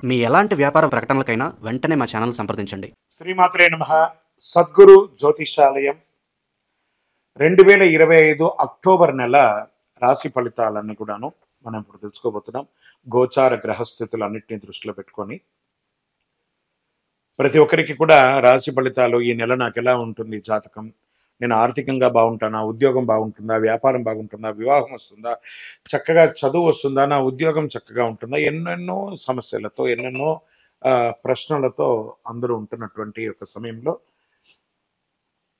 మీ ఎలాంటి వ్యాపార ప్రకటనలకైనా వెంటనే మా ఛానల్ సంప్రదించండి. శ్రీమాత్రే నమః. సద్గురు జ్యోతిషాలయం 2025 అక్టోబర్ నెల రాశి ఫలితాలన్నీ కూడాను మనం ఇప్పుడు తెలుసుకోబోతున్నాం. గోచార గ్రహస్థితులన్నింటినీ దృష్టిలో పెట్టుకొని ప్రతి ఒక్కరికి కూడా రాశి ఫలితాలు ఈ నెల నాకు ఎలా ఉంటుంది జాతకం, నేను ఆర్థికంగా బాగుంటానా, ఉద్యోగం బాగుంటుందా, వ్యాపారం బాగుంటుందా, వివాహం వస్తుందా, చక్కగా చదువు వస్తుందా, నా ఉద్యోగం చక్కగా ఉంటుందా, ఎన్నెన్నో సమస్యలతో ఎన్నెన్నో ప్రశ్నలతో అందరూ ఉంటున్నటువంటి ఒక సమయంలో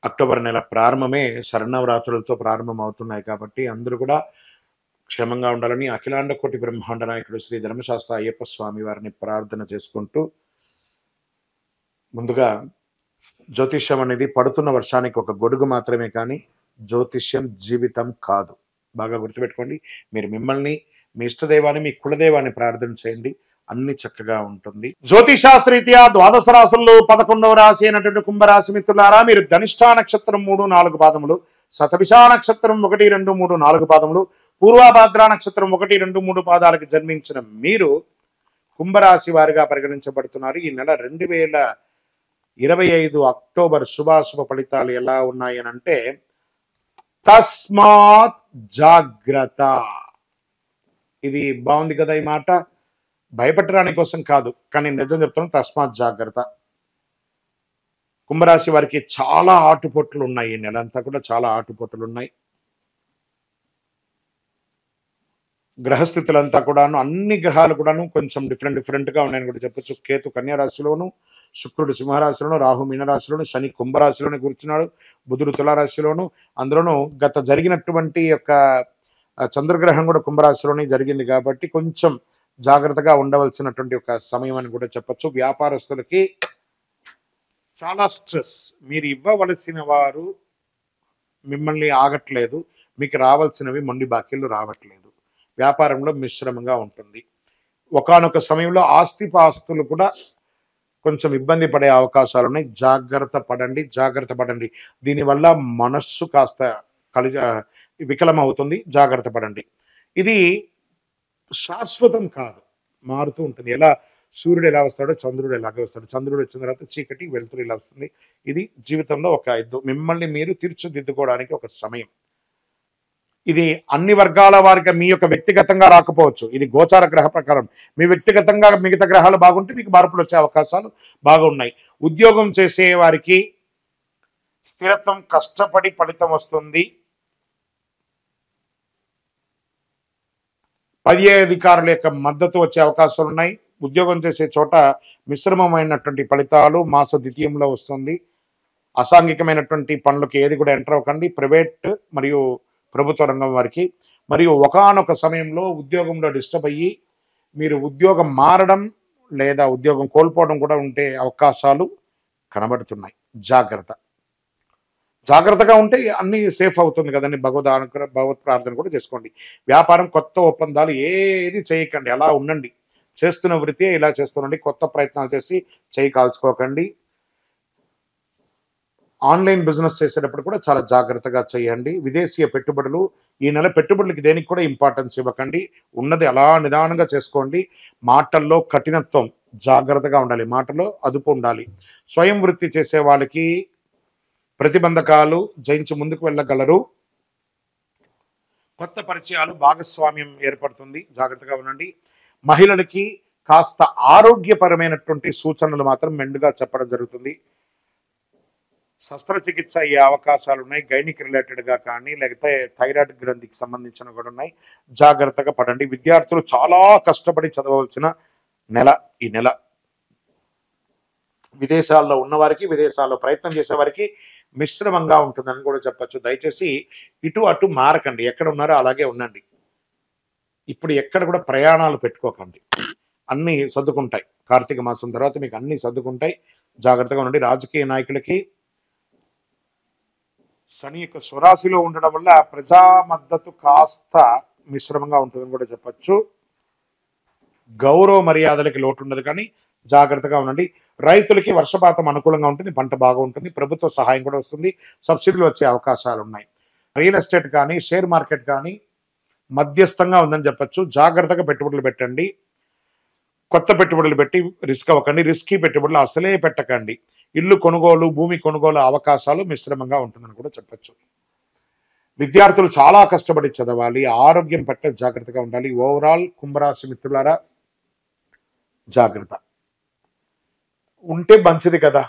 అక్టోబర్ నెల ప్రారంభమే శరన్నవరాత్రులతో ప్రారంభం అవుతున్నాయి కాబట్టి అందరూ కూడా క్షేమంగా ఉండాలని అఖిలాండ కోటి బ్రహ్మాండ నాయకుడు శ్రీ ధర్మశాస్త్ర అయ్యప్ప స్వామి వారిని ప్రార్థన చేసుకుంటూ, ముందుగా జ్యోతిష్యం అనేది పడుతున్న వర్షానికి ఒక గొడుగు మాత్రమే, కానీ జ్యోతిష్యం జీవితం కాదు. బాగా గుర్తుపెట్టుకోండి. మీరు మిమ్మల్ని, మీ ఇష్టదైవాన్ని, మీ కులదైవాన్ని ప్రార్థన చేయండి, అన్ని చక్కగా ఉంటుంది. జ్యోతిషాస్త్రీత్యా ద్వాదశ రాశుల్లో 11వ రాశి అయినటువంటి కుంభరాశి మిత్రులారా, మీరు ధనిష్టా నక్షత్రం 3-4 పాదములు, శతభిషా నక్షత్రం 1-2-3-4 పాదములు, పూర్వాభాద్ర నక్షత్రం 1-2-3 పాదాలకు జన్మించిన మీరు కుంభరాశి వారిగా పరిగణించబడుతున్నారు. ఈ నెల 2025 అక్టోబర్ శుభాశుభ ఫలితాలు ఎలా ఉన్నాయనంటే, తస్మాత్ జాగ్రత్త. ఇది బాగుంది కదా, ఈ మాట భయపెట్టడానికి కోసం కాదు, కానీ నిజం చెప్తాను. తస్మాత్ జాగ్రత్త. కుంభరాశి వారికి చాలా ఆటుపోట్లు ఉన్నాయి. ఈ నెల అంతా కూడా చాలా ఆటుపోట్లు ఉన్నాయి. గ్రహస్థితులంతా కూడాను, అన్ని గ్రహాలు కూడాను కొంచెం డిఫరెంట్ గా ఉన్నాయని కూడా చెప్పొచ్చు. కేతు కన్యా రాశిలోను, శుక్రుడు సింహరాశిలోను, రాహు మీనరాశిలోను, శని కుంభరాశిలోనే కూర్చున్నాడు, బుధుడు తులారాశిలోను. అందులోనూ గత జరిగినటువంటి యొక్క చంద్రగ్రహం కూడా కుంభరాశిలోనే జరిగింది కాబట్టి కొంచెం జాగ్రత్తగా ఉండవలసినటువంటి ఒక సమయం అని కూడా చెప్పొచ్చు. వ్యాపారస్తులకి చాలా స్ట్రెస్. మీరు ఇవ్వవలసిన వారు మిమ్మల్ని ఆగట్లేదు, మీకు రావాల్సినవి మొండి బాకీలు రావట్లేదు. వ్యాపారంలో మిశ్రమంగా ఉంటుంది. ఒకానొక సమయంలో ఆస్తిపాస్తులు కూడా కొంచెం ఇబ్బంది పడే అవకాశాలు ఉన్నాయి. జాగ్రత్త పడండి. దీనివల్ల మనస్సు కాస్త వికలం అవుతుంది. జాగ్రత్త పడండి. ఇది శాశ్వతం కాదు, మారుతూ ఉంటుంది. ఎలా సూర్యుడు ఎలా వస్తాడో చంద్రుడు ఎలాగే వస్తాడు. చంద్రుడు వచ్చిన తర్వాత చీకటి, వెలుతురు ఇలా వస్తుంది. ఇది జీవితంలో ఒక మిమ్మల్ని మీరు తీర్చిదిద్దుకోవడానికి ఒక సమయం. ఇది అన్ని వర్గాల వారికి మీ యొక్క వ్యక్తిగతంగా రాకపోవచ్చు. ఇది గోచార గ్రహ ప్రకారం. మీ వ్యక్తిగతంగా మిగతా గ్రహాలు బాగుంటే మీకు మార్పులు వచ్చే అవకాశాలు బాగున్నాయి. ఉద్యోగం చేసే వారికి స్థిరత్వం, కష్టపడి ఫలితం వస్తుంది. పై అధికారుల యొక్క మద్దతు వచ్చే అవకాశాలు ఉన్నాయి. ఉద్యోగం చేసే చోట మిశ్రమమైనటువంటి ఫలితాలు మాస ద్వితీయంలో వస్తుంది. అసాంఘికమైనటువంటి పనులకు ఏది కూడా ఎంటర్ అవ్వకండి. ప్రైవేట్ మరియు ప్రభుత్వ రంగం వారికి. మరియు ఒకానొక సమయంలో ఉద్యోగంలో డిస్టర్బ్ అయ్యి మీరు ఉద్యోగం మారడం లేదా ఉద్యోగం కోల్పోవడం కూడా ఉండే అవకాశాలు కనబడుతున్నాయి. జాగ్రత్తగా ఉంటే అన్ని సేఫ్ అవుతుంది కదండి. భగవత్ ప్రార్థన కూడా చేసుకోండి. వ్యాపారం, కొత్త ఒప్పందాలు ఏది చేయకండి, అలా ఉండండి. చేస్తున్న వృత్తి ఇలా చేస్తుండండి. కొత్త ప్రయత్నాలు చేసి చేయి కాల్చుకోకండి. ఆన్లైన్ బిజినెస్ చేసేటప్పుడు కూడా చాలా జాగ్రత్తగా చేయండి. విదేశీయ పెట్టుబడులు, ఈ నెల పెట్టుబడులకి దేనికి కూడా ఇంపార్టెన్స్ ఇవ్వకండి. ఉన్నది అలా నిదానంగా చేసుకోండి. మాటల్లో కఠినత్వం, జాగ్రత్తగా ఉండాలి. మాటలో అదుపు ఉండాలి. స్వయం వృత్తి చేసే వాళ్ళకి ప్రతిబంధకాలు జయించి ముందుకు వెళ్ళగలరు. కొత్త పరిచయాలు, భాగస్వామ్యం ఏర్పడుతుంది. జాగ్రత్తగా ఉండండి. మహిళలకి కాస్త ఆరోగ్యపరమైనటువంటి సూచనలు మాత్రం మెండుగా చెప్పడం జరుగుతుంది. శస్త్రచికిత్స అయ్యే అవకాశాలు ఉన్నాయి. గైనిక్ రిలేటెడ్గా కానీ లేకపోతే థైరాయిడ్ గ్రంథికి సంబంధించిన కూడా ఉన్నాయి. జాగ్రత్తగా పడండి. విద్యార్థులు చాలా కష్టపడి చదవవలసిన నెల ఈ నెల. విదేశాల్లో ఉన్నవారికి, విదేశాల్లో ప్రయత్నం చేసేవారికి మిశ్రమంగా ఉంటుందని కూడా చెప్పచ్చు. దయచేసి ఇటు అటు మారకండి. ఎక్కడ ఉన్నారో అలాగే ఉండండి. ఇప్పుడు ఎక్కడ కూడా ప్రయాణాలు పెట్టుకోకండి. అన్నీ సర్దుకుంటాయి. కార్తీక మాసం తర్వాత మీకు అన్నీ సర్దుకుంటాయి. జాగ్రత్తగా ఉండండి. రాజకీయ నాయకులకి శని యొక్క స్వరాశిలో ఉండడం వల్ల ప్రజా మద్దతు కాస్త మిశ్రమంగా ఉంటుందని కూడా చెప్పచ్చు. గౌరవ మర్యాదలకి లోటు ఉండదు, కానీ జాగ్రత్తగా ఉండండి. రైతులకి వర్షపాతం అనుకూలంగా ఉంటుంది, పంట బాగా ఉంటుంది. ప్రభుత్వ సహాయం కూడా వస్తుంది. సబ్సిడీలు వచ్చే అవకాశాలు ఉన్నాయి. రియల్ ఎస్టేట్ కానీ షేర్ మార్కెట్ కానీ మధ్యస్థంగా ఉందని చెప్పచ్చు. జాగ్రత్తగా పెట్టుబడులు పెట్టండి. కొత్త పెట్టుబడులు పెట్టి రిస్క్ అవ్వకండి. రిస్కీ పెట్టుబడులు అసలే పెట్టకండి. ఇల్లు కొనుగోలు, భూమి కొనుగోలు అవకాశాలు మిశ్రమంగా ఉంటుందని కూడా చెప్పొచ్చు. విద్యార్థులు చాలా కష్టపడి చదవాలి. ఆరోగ్యం పట్ల జాగ్రత్తగా ఉండాలి. ఓవరాల్ కుంభరాశి మిత్రులారా జాగ్రత్త ఉంటే మంచిది కదా.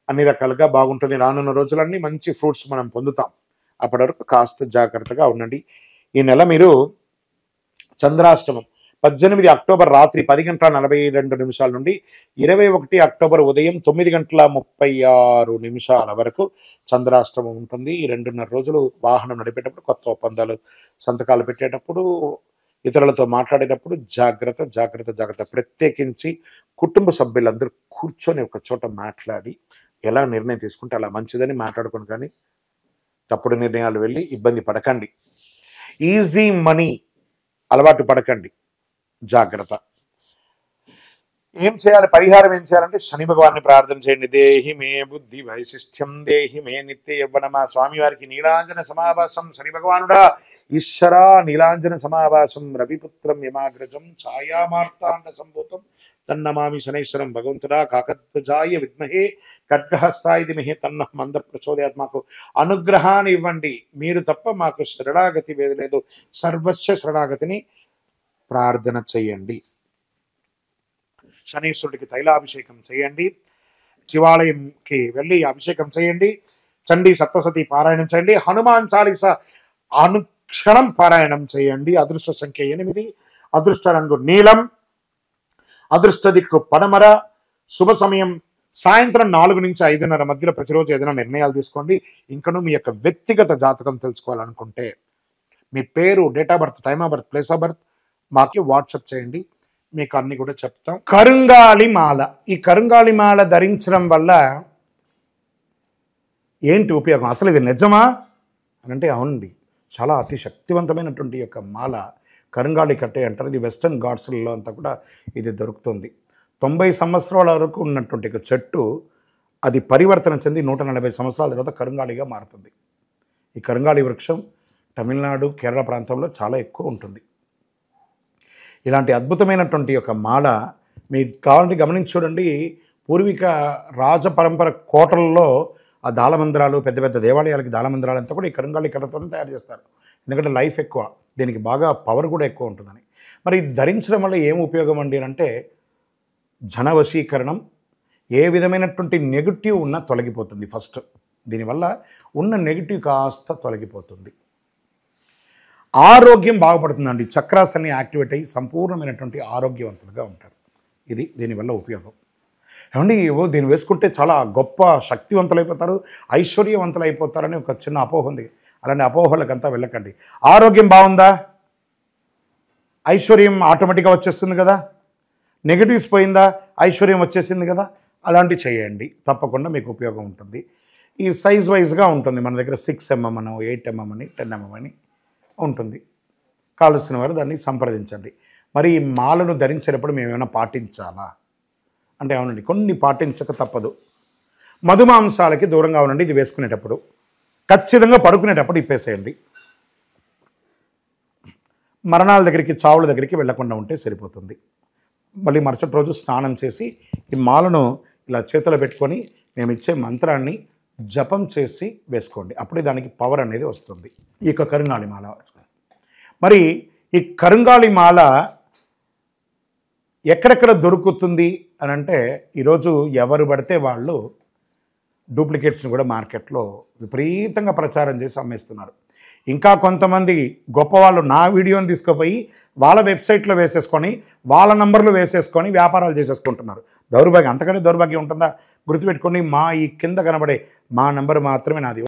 అన్ని రకాలుగా బాగుంటుంది. రానున్న రోజులన్నీ మంచి ఫ్రూట్స్ మనం పొందుతాం. అప్పటి వరకు కాస్త జాగ్రత్తగా ఉండండి. ఈ నెల మీరు చంద్రాష్టమం 18 అక్టోబర్ రాత్రి 10:42 నుండి 21 అక్టోబర్ ఉదయం 9:36 వరకు చంద్రాష్టమం ఉంటుంది. ఈ 2.5 రోజులు వాహనం నడిపేటప్పుడు, కొత్త ఒప్పందాలు సంతకాలు పెట్టేటప్పుడు, ఇతరులతో మాట్లాడేటప్పుడు జాగ్రత్త జాగ్రత్త జాగ్రత్త. ప్రత్యేకించి కుటుంబ సభ్యులందరూ కూర్చొని ఒక చోట మాట్లాడి ఎలా నిర్ణయం తీసుకుంటే అలా మంచిదని మాట్లాడుకుని, కానీ తప్పుడు నిర్ణయాలు వెళ్ళి ఇబ్బంది పడకండి. ఈజీ మనీ అలవాటు పడకండి. జాగ్రత్త. ఏం చేయాలి, పరిహారం ఏం చేయాలంటే శని భగవాన్ని ప్రార్థన చేయండి. దేహి మే బుద్ధి వైశిష్ట్యం దేహి మే నిత్య యవ్వనమా. స్వామివారికి నీలాంజన సమావాసం. శని భగవానుడా ఈశ్వరా నీలాంజన సమావాసం. రవిపుత్రం యమాగ్రజం ఛాయామార్తాండ సంభూతం తన్నమామి శనైశ్వరం. భగవంతుడా కాకధ్వజాయ విద్మహే ఖడ్గహస్తాయ ధీమహి తన్నః మంద ప్రచోదయాత్. మాకు అనుగ్రహాన్ని ఇవ్వండి. మీరు తప్ప మాకు శరణాగతి లేదు. సర్వస్వ శరణాగతిని ప్రార్థన చేయండి. శనీశ్వరుడికి తైలాభిషేకం చేయండి. శివాలయంకి వెళ్ళి అభిషేకం చేయండి. చండీ సప్తసతి పారాయణం చేయండి. హనుమాన్ చాలీస అనుక్షణం పారాయణం చేయండి. అదృష్ట సంఖ్య 8. అదృష్ట రంగు నీలం. అదృష్ట దిక్కు పడమర. శుభ సమయం సాయంత్రం 4 నుంచి 5:30 మధ్యలో. ప్రతిరోజు ఏదైనా నిర్ణయాలు తీసుకోండి. ఇంకనూ మీ యొక్క వ్యక్తిగత జాతకం తెలుసుకోవాలనుకుంటే మీ పేరు, date of birth, time of birth, place of birth మాకి వాట్సాప్ చేయండి. మీకు అన్ని కూడా చెప్తాం. కరుంగాలి మాల. ఈ కరుంగాలి మాల ధరించడం వల్ల ఏంటి ఉపయోగం, అసలు ఇది నిజమా అని అంటే అవునండి, చాలా అతి శక్తివంతమైనటువంటి యొక్క మాల కరుంగాలి కట్టే అంటారు. ఇది వెస్టర్న్ ఘాట్స్లలో అంతా కూడా ఇది దొరుకుతుంది. 90 సంవత్సరాల వరకు ఉన్నటువంటి ఒక చెట్టు అది పరివర్తన చెంది 140 సంవత్సరాల తర్వాత కరుంగాలిగా మారుతుంది. ఈ కరుంగాలి వృక్షం తమిళనాడు, కేరళ ప్రాంతంలో చాలా ఎక్కువ ఉంటుంది. ఇలాంటి అద్భుతమైనటువంటి యొక్క మాల మీరు కావాలంటే గమనించి చూడండి. పూర్వీక రాజ పరంపర కోటలలో ఆ దాళమందిరాలు, పెద్ద పెద్ద దేవాలయాలకి దాళమందిరాలు అంతా కూడా ఈ కరుంగాలి కర్రతో తయారు చేస్తారు. ఎందుకంటే లైఫ్ ఎక్కువ, దీనికి బాగా పవర్ కూడా ఎక్కువ ఉంటుందని. మరి ధరించడం వల్ల ఏం ఉపయోగం అండి అంటే జనవశీకరణం, ఏ విధమైనటువంటి నెగిటివ్ ఉన్నా తొలగిపోతుంది. ఫస్ట్ దీనివల్ల ఉన్న నెగిటివ్ కాస్త తొలగిపోతుంది. ఆరోగ్యం బాగుపడుతుందండి. చక్రాస్ అన్ని యాక్టివేట్ అయ్యి సంపూర్ణమైనటువంటి ఆరోగ్యవంతులుగా ఉంటారు. ఇది దీనివల్ల ఉపయోగం. ఏమండి దీన్ని వేసుకుంటే చాలా గొప్ప శక్తివంతులైపోతారు, ఐశ్వర్యవంతులైపోతారని ఒక చిన్న అపోహ ఉంది. అలాంటి అపోహలకంతా వెళ్ళకండి. ఆరోగ్యం బాగుందా, ఐశ్వర్యం ఆటోమేటిక్గా వచ్చేస్తుంది కదా. నెగిటివ్స్ పోయిందా, ఐశ్వర్యం వచ్చేసింది కదా. అలాంటివి చేయండి, తప్పకుండా మీకు ఉపయోగం ఉంటుంది. ఈ సైజ్ వైజ్గా ఉంటుంది. మన దగ్గర 6 mm అని, 8 mm అని, 10 mm అని ఉంటుంది. కావలసిన వారు దాన్ని సంప్రదించండి. మరి ఈ మాలను ధరించేటప్పుడు మేము ఏమైనా పాటించాలా అంటే అవునండి, కొన్ని పాటించక తప్పదు. మధుమాంసాలకి దూరంగా ఉండండి. ఇది వేసుకునేటప్పుడు ఖచ్చితంగా పడుకునేటప్పుడు ఇప్పేసేయండి. మరణాల దగ్గరికి, చావుల దగ్గరికి వెళ్లకుండా ఉంటే సరిపోతుంది. మళ్ళీ మరుసటి రోజు స్నానం చేసి ఈ మాలను ఇలా చేతిలో పెట్టుకొని మేము ఇచ్చే మంత్రాన్ని జపం చేసి వేసుకోండి. అప్పుడే దానికి పవర్ అనేది వస్తుంది. ఈ యొక్క కరుంగాలి మాల మరి ఈ కరుంగాలి మాల ఎక్కడెక్కడ దొరుకుతుంది అని అంటే ఈరోజు ఎవరు పడితే వాళ్ళు డూప్లికేట్స్ని కూడా మార్కెట్లో విపరీతంగా ప్రచారం చేసి అమ్మేస్తున్నారు. ఇంకా కొంతమంది గొప్పవాళ్ళు నా వీడియోని తీసుకుపోయి వాళ్ళ వెబ్సైట్లో వేసేసుకొని వాళ్ళ నంబర్లు వేసేసుకొని వ్యాపారాలు చేసేసుకుంటున్నారు. దౌర్భాగ్యం, అంతకంటే దౌర్భాగ్యం ఉంటుందా? గుర్తుపెట్టుకొని మా ఈ కింద కనబడే మా నంబర్ మాత్రమే నాది.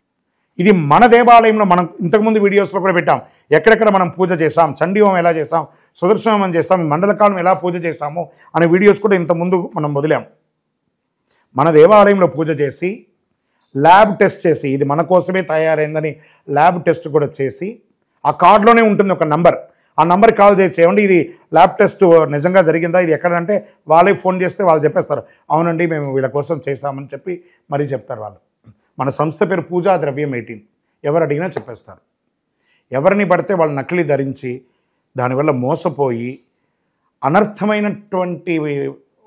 ఇది మన దేవాలయంలో మనం ఇంతకుముందు వీడియోస్లో కూడా పెట్టాం. ఎక్కడెక్కడ మనం పూజ చేసాం, చండీ హోమం ఎలా చేసాం, సుదర్శన హోమం చేసాం, మండలకాలం ఎలా పూజ చేసాము అనే వీడియోస్ కూడా ఇంతకుముందు మనం వదిలాం. మన దేవాలయంలో పూజ చేసి ల్యాబ్ టెస్ట్ చేసి ఇది మన కోసమే తయారైందని ల్యాబ్ టెస్ట్ కూడా చేసి ఆ కార్డులోనే ఉంటుంది ఒక నంబర్. ఆ నంబర్కి కాల్ చేసి ఏమండి ఇది ల్యాబ్ టెస్ట్ నిజంగా జరిగిందా, ఇది ఎక్కడంటే వాళ్ళే ఫోన్ చేస్తే వాళ్ళు చెప్పేస్తారు అవునండి మేము వీళ్ళ కోసం చేశామని చెప్పి మరీ చెప్తారు వాళ్ళు. మన సంస్థ పేరు పూజా ద్రవ్యం 18. ఎవరు అడిగినా చెప్పేస్తారు. ఎవరిని పడితే వాళ్ళు నకిలీ ధరించి దానివల్ల మోసపోయి అనర్థమైనటువంటి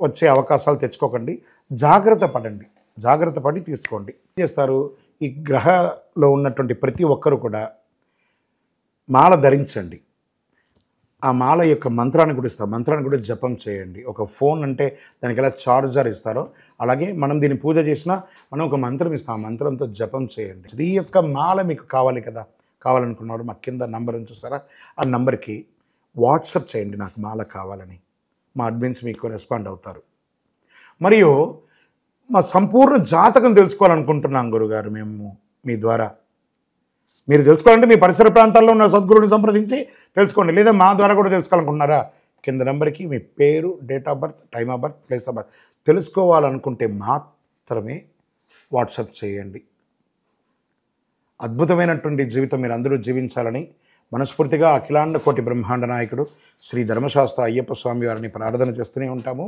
వచ్చే అవకాశాలు తెచ్చుకోకండి. జాగ్రత్త పడండి, జాగ్రత్త పడి తీసుకోండి. ఏం చేస్తారు, ఈ గ్రహలో ఉన్నటువంటి ప్రతి ఒక్కరు కూడా మాల ధరించండి. ఆ మాల యొక్క మంత్రాన్ని కూడా ఇస్తాం, మంత్రాన్ని కూడా జపం చేయండి. ఒక ఫోన్ అంటే దానికి ఎలా చార్జర్ ఇస్తారో అలాగే మనం దీన్ని పూజ చేసినా మనం ఒక మంత్రం ఇస్తాం, ఆ మంత్రంతో జపం చేయండి. ఈ యొక్క మాల మీకు కావాలి కదా, కావాలనుకున్నాడు మా కింద నంబర్ చూసారా, ఆ నంబర్కి వాట్సాప్ చేయండి నాకు మాల కావాలని. మా అడ్మిన్స్ మీకు రెస్పాండ్ అవుతారు. మరియు మా సంపూర్ణ జాతకం తెలుసుకోవాలనుకుంటున్నాం గురుగారు మేము మీ ద్వారా. మీరు తెలుసుకోవాలంటే మీ పరిసర ప్రాంతాల్లో ఉన్న సద్గురువుని సంప్రదించి తెలుసుకోండి, లేదా మా ద్వారా కూడా తెలుసుకోవాలనుకుంటున్నారా, కింద నెంబర్కి మీ పేరు, date of birth, time of birth, place of birth తెలుసుకోవాలనుకుంటే మాత్రమే వాట్సాప్ చేయండి. అద్భుతమైనటువంటి జీవితం మీరు అందరూ జీవించాలని మనస్ఫూర్తిగా అఖిలాండ కోటి బ్రహ్మాండ నాయకుడు శ్రీ ధర్మశాస్త్ర అయ్యప్ప స్వామి వారిని ప్రార్థన చేస్తూనే ఉంటాము.